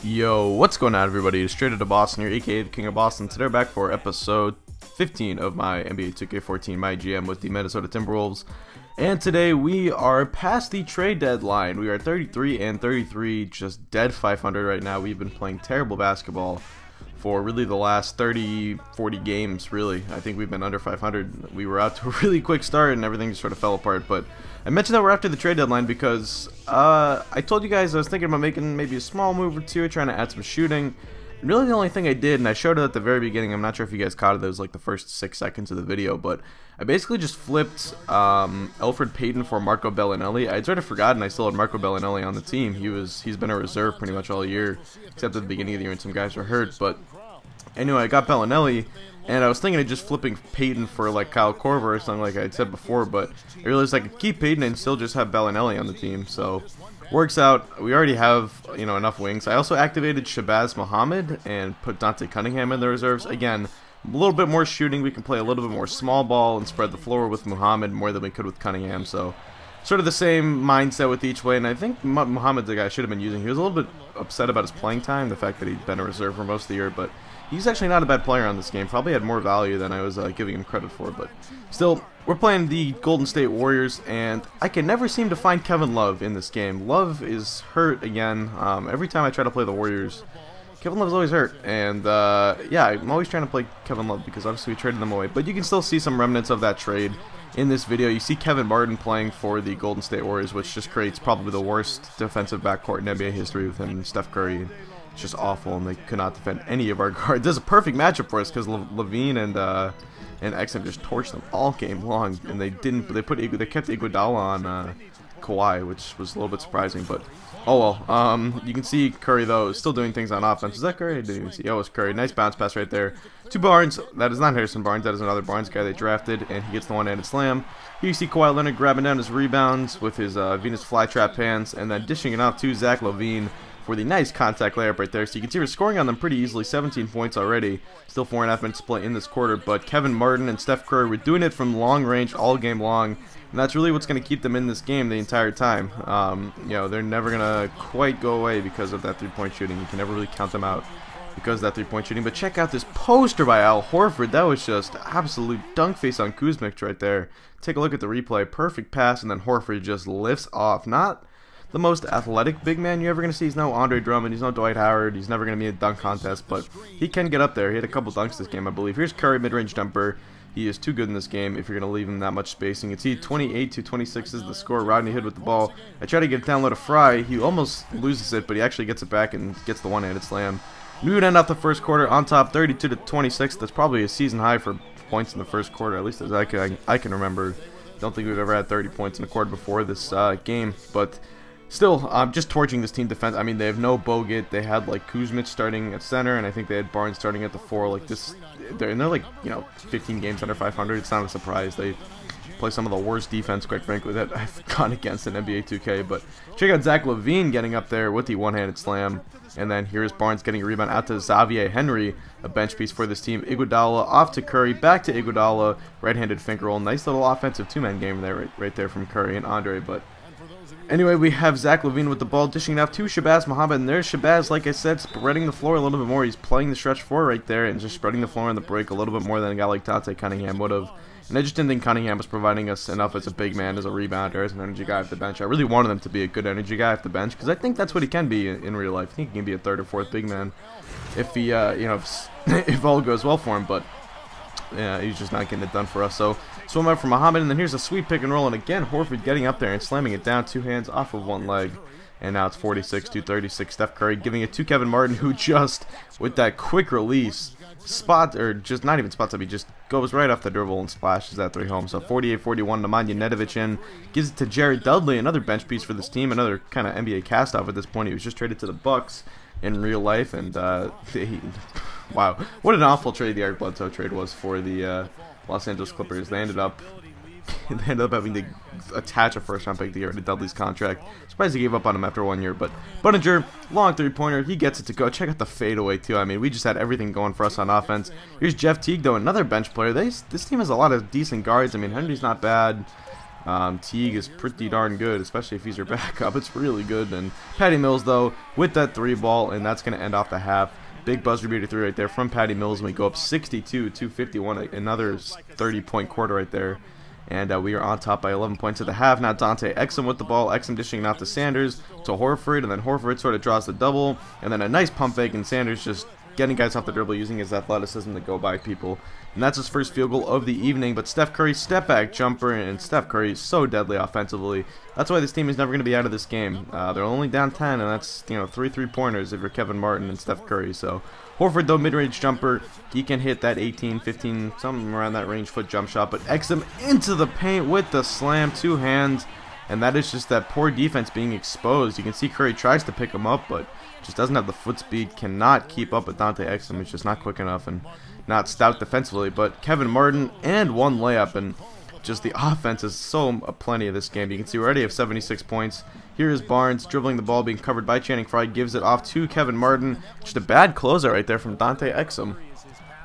Yo, what's going on, everybody? It's Straight Outta Boston here, aka the King of Boston. Today we're back for episode 15 of my NBA 2K14 MyGM with the Minnesota Timberwolves. And today we are past the trade deadline. We are 33 and 33, just dead 500 right now. We've been playing terrible basketball for really the last 30-40 games, really. I think we've been under 500. We were out to a really quick start and everything just sort of fell apart. But I mentioned that we're after the trade deadline because I told you guys I was thinking about making maybe a small move or two, trying to add some shooting. And really the only thing I did, and I showed it at the very beginning, I'm not sure if you guys caught it, it was like the first 6 seconds of the video, but I basically just flipped Elfrid Payton for Marco Bellinelli. I'd sort of forgotten I still had Marco Bellinelli on the team. He's been a reserve pretty much all year, except at the beginning of the year when some guys were hurt. But anyway, I got Bellinelli, and I was thinking of just flipping Payton for like Kyle Korver or something like I had said before, but I realized I could keep Payton and still just have Bellinelli on the team, so works out. We already have, you know, enough wings. I also activated Shabazz Muhammad and put Dante Cunningham in the reserves. Again, a little bit more shooting. We can play a little bit more small ball and spread the floor with Muhammad more than we could with Cunningham, so sort of the same mindset with each way. And I think Muhammad's the guy I should have been using. He was a little bit upset about his playing time, the fact that he'd been a reserve for most of the year, but he's actually not a bad player on this game. Probably had more value than I was giving him credit for, but still, we're playing the Golden State Warriors, and I can never seem to find Kevin Love in this game. Love is hurt again. Every time I try to play the Warriors, Kevin Love's always hurt, and yeah, I'm always trying to play Kevin Love because obviously we traded them away. But you can still see some remnants of that trade in this video. You see Kevin Martin playing for the Golden State Warriors, which just creates probably the worst defensive backcourt in NBA history with him and Steph Curry. It's just awful, and they could not defend any of our guards. This is a perfect matchup for us because Levine and XM just torched them all game long, and they kept Iguodala on Kawhi, which was a little bit surprising, but oh well. You can see Curry though is still doing things on offense. Is that Curry? I didn't even see. Oh, it's Curry. Nice bounce pass right there to Barnes. That is not Harrison Barnes. That is another Barnes guy they drafted, and he gets the one-handed slam. Here you see Kawhi Leonard grabbing down his rebounds with his Venus flytrap hands, and then dishing it off to Zach LaVine for the nice contact layup right there. So you can see we're scoring on them pretty easily, 17 points already. Still 4.5 minutes to play in this quarter, but Kevin Martin and Steph Curry were doing it from long range all game long, and that's really what's going to keep them in this game the entire time. You know, they're never going to quite go away because of that three-point shooting. You can never really count them out because of that three-point shooting. But check out this poster by Al Horford. That was just absolute dunk face on Kuzmic right there. Take a look at the replay. Perfect pass, and then Horford just lifts off. Not the most athletic big man you're ever going to see. He's no Andre Drummond, he's no Dwight Howard, he's never going to be in a dunk contest, but he can get up there. He had a couple dunks this game, I believe. Here's Curry, mid-range jumper. He is too good in this game if you're going to leave him that much spacing. You can see 28-26 is the score. Rodney Hood with the ball. I try to get it down low to Fry. He almost loses it, but he actually gets it back and gets the one-handed slam. We would end off the first quarter on top, 32-26. That's probably a season high for points in the first quarter, at least as I can remember. Don't think we've ever had 30 points in a quarter before this game, but still, I'm just torching this team defense. I mean, they have no Bogut. They had like Kuzmic starting at center, and I think they had Barnes starting at the 4. Like this, they're like, you know, 15 games under 500. It's not a surprise. They play some of the worst defense, quite frankly, that I've gone against in NBA 2K. But check out Zach LaVine getting up there with the one-handed slam, and then here's Barnes getting a rebound out to Xavier Henry, a bench piece for this team. Iguodala off to Curry, back to Iguodala, right-handed finger roll. Nice little offensive two-man game there, right there from Curry and Andre, but anyway, we have Zach LaVine with the ball, dishing it off to Shabazz Muhammad, and there's Shabazz, like I said, spreading the floor a little bit more. He's playing the stretch 4 right there and just spreading the floor on the break a little bit more than a guy like Dante Cunningham would have. And I just didn't think Cunningham was providing us enough as a big man, as a rebounder, as an energy guy off the bench. I really wanted him to be a good energy guy off the bench because I think that's what he can be in real life. I think he can be a 3rd or 4th big man if he, you know, if all goes well for him, but yeah, he's just not getting it done for us. So swim up for Muhammad, and then here's a sweet pick and roll, and again Horford getting up there and slamming it down, 2 hands off of 1 leg, and now it's 46-36. Steph Curry giving it to Kevin Martin, who just with that quick release just not even spots up, he just goes right off the dribble and splashes that 3 home. So 48-41, Nemanja Nedovic in, gives it to Jared Dudley, another bench piece for this team, another kind of NBA cast-off at this point. He was just traded to the Bucks in real life, and wow, what an awful trade the Eric Bledsoe trade was for the Los Angeles Clippers. They ended up having to attach a first-round pick to get rid of Dudley's contract. Surprised he gave up on him after 1 year, but Budinger, long three-pointer, he gets it to go. Check out the fadeaway too. I mean, we just had everything going for us on offense. Here's Jeff Teague though, another bench player. This team has a lot of decent guards. I mean, Henry's not bad. Teague is pretty darn good, especially if he's your backup. It's really good. And Patty Mills, though, with that 3-ball, and that's going to end off the half. Big buzzer beater 3 right there from Patty Mills, and we go up 62-51, another 30-point quarter right there. And we are on top by 11 points at the half. Now Dante Exum with the ball. Exum dishing it off to Sanders, to Horford, and then Horford sort of draws the double. And then a nice pump fake, and Sanders just getting guys off the dribble, using his athleticism to go by people. And that's his first field goal of the evening. But Steph Curry's step back jumper, and Steph Curry is so deadly offensively. That's why this team is never going to be out of this game. They're only down 10, and that's 3 3-pointers if you're Kevin Martin and Steph Curry. So Horford, though, mid-range jumper, he can hit that 18, 15, something around that range foot jump shot. But Exum into the paint with the slam, 2 hands. And that is just that poor defense being exposed. You can see Curry tries to pick him up, but just doesn't have the foot speed, cannot keep up with Dante Exum. It's just not quick enough and not stout defensively. But Kevin Martin and 1 layup, and just the offense is so plenty of this game. You can see we already have 76 points. Here is Barnes dribbling the ball, being covered by Channing Frye, gives it off to Kevin Martin. Just a bad closeout right there from Dante Exum.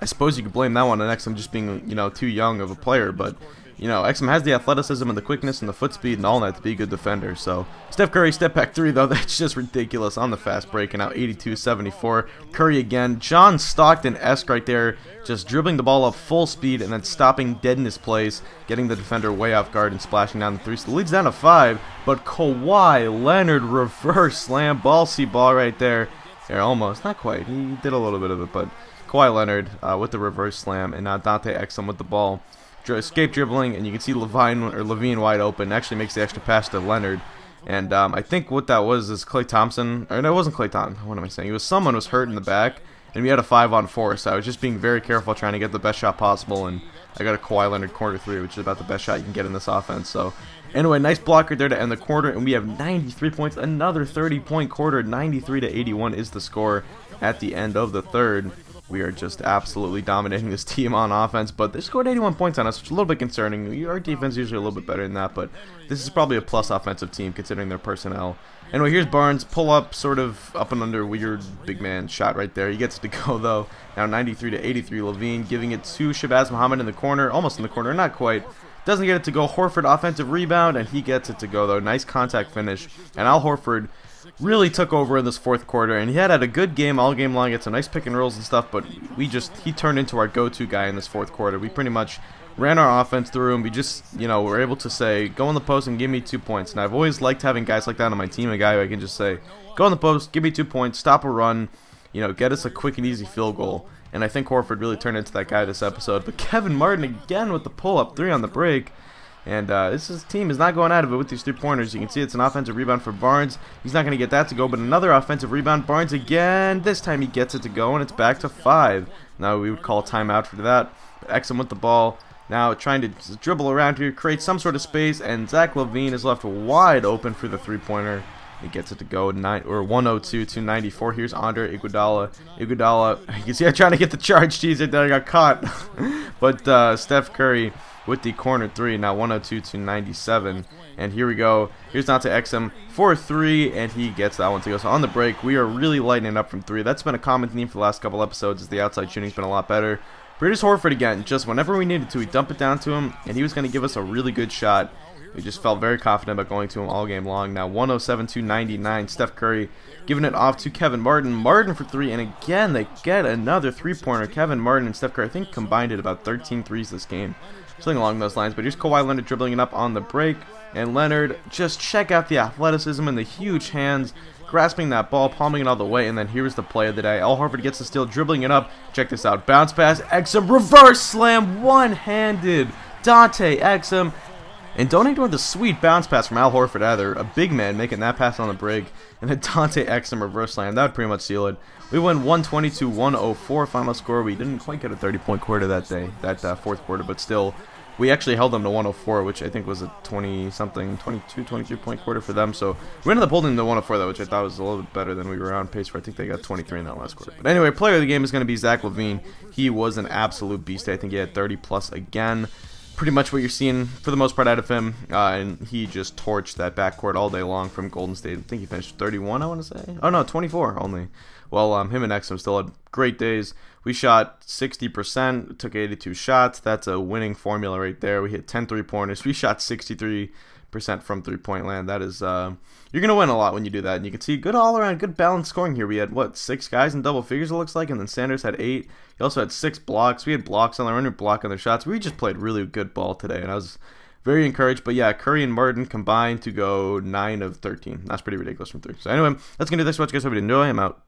I suppose you could blame that one on Exum just being, too young of a player, but Exum has the athleticism and the quickness and the foot speed and all that to be a good defender. So Steph Curry step back 3, though, that's just ridiculous on the fast break, and now 82-74. Curry again, John Stockton-esque right there, just dribbling the ball up full speed and then stopping dead in his place, getting the defender way off guard and splashing down the 3. So the lead's down to 5, but Kawhi Leonard reverse slam, ball-see ball right there. There, almost, not quite, he did a little bit of it, but Kawhi Leonard with the reverse slam, and now Dante Exum with the ball. Escape dribbling, and you can see Levine wide open. Actually makes the extra pass to Leonard, and I think what that was is Klay Thompson, or no, it wasn't Klay Thompson. What am I saying? It was someone was hurt in the back, and we had a 5-on-4. So I was just being very careful, trying to get the best shot possible, and I got a Kawhi Leonard corner 3, which is about the best shot you can get in this offense. So anyway, nice blocker there to end the quarter, and we have 93 points, another 30-point quarter. 93-81 is the score at the end of the third. We are just absolutely dominating this team on offense, but they scored 81 points on us, which is a little bit concerning. Our defense is usually a little bit better than that, but this is probably a plus offensive team considering their personnel. Anyway, here's Barnes, pull up, sort of up and under, weird big man shot right there. He gets it to go, though. Now 93-83, Levine giving it to Shabazz Muhammad in the corner, almost in the corner, not quite. Doesn't get it to go. Horford offensive rebound, and he gets it to go, though. Nice contact finish, and Al Horford really took over in this fourth quarter, and he had a good game all game long. Had some nice pick and rolls and stuff, but he turned into our go-to guy in this fourth quarter. We pretty much ran our offense through him. We just, were able to say, go in the post and give me 2 points. And I've always liked having guys like that on my team, a guy who I can just say, go in the post, give me 2 points, stop a run, get us a quick and easy field goal. And I think Horford really turned into that guy this episode. But Kevin Martin again with the pull-up 3 on the break. And this team is not going out of it with these 3-pointers. You can see it's an offensive rebound for Barnes. He's not going to get that to go, but another offensive rebound. Barnes again. This time he gets it to go, and it's back to 5. Now we would call timeout for that. But Exum with the ball. Now trying to dribble around here, create some sort of space, and Zach LaVine is left wide open for the 3-pointer. He gets it to go 102-94. Here's Andre Iguodala. You can see I'm trying to get the charge. Jeez, I got caught. But Steph Curry with the corner 3, now 102-97. And here we go. Here's Dante Exum for 3, and he gets that one to go. So on the break, we are really lighting it up from 3. That's been a common theme for the last couple episodes, is the outside shooting's been a lot better. But here's Horford again. Just whenever we needed to, we dump it down to him, and he was going to give us a really good shot. We just felt very confident about going to him all game long. Now 107-99. Steph Curry giving it off to Kevin Martin. Martin for 3, and again they get another 3-pointer. Kevin Martin and Steph Curry, I think, combined at about 13 threes this game. Something along those lines. But here's Kawhi Leonard dribbling it up on the break. And Leonard, just check out the athleticism and the huge hands, grasping that ball, palming it all the way. And then here's the play of the day. Al Horford gets the steal, dribbling it up. Check this out. Bounce pass, Exum, reverse slam, one-handed. Dante Exum. And don't ignore the sweet bounce pass from Al Horford either. A big man making that pass on the break. And then Dante Exum reverse slam. That would pretty much seal it. We won 122-104 final score. We didn't quite get a 30-point quarter that day, that fourth quarter, but still, we actually held them to 104, which I think was a 20-something, 22, 23-point quarter for them. So we ended up holding them to 104, though, which I thought was a little bit better than we were on pace for. I think they got 23 in that last quarter. But anyway, player of the game is going to be Zach LaVine. He was an absolute beast. I think he had 30-plus again. pretty much what you're seeing for the most part out of him, and he just torched that backcourt all day long from Golden State. I think he finished 31, I want to say. Oh no, 24 only. Well, him and Exum still had great days. We shot 60%, took 82 shots. That's a winning formula right there. We hit 10 3-pointers. We shot 63% from three-point land. That is, you're going to win a lot when you do that. And you can see good all-around, good balanced scoring here. We had, what, 6 guys in double figures, it looks like, and then Sanders had 8. He also had 6 blocks. We had blocks on their own, block on their shots. We just played really good ball today, and I was very encouraged. But yeah, Curry and Martin combined to go 9 of 13. That's pretty ridiculous from 3. So anyway, let's get into this. What you guys hope you enjoy. I'm out.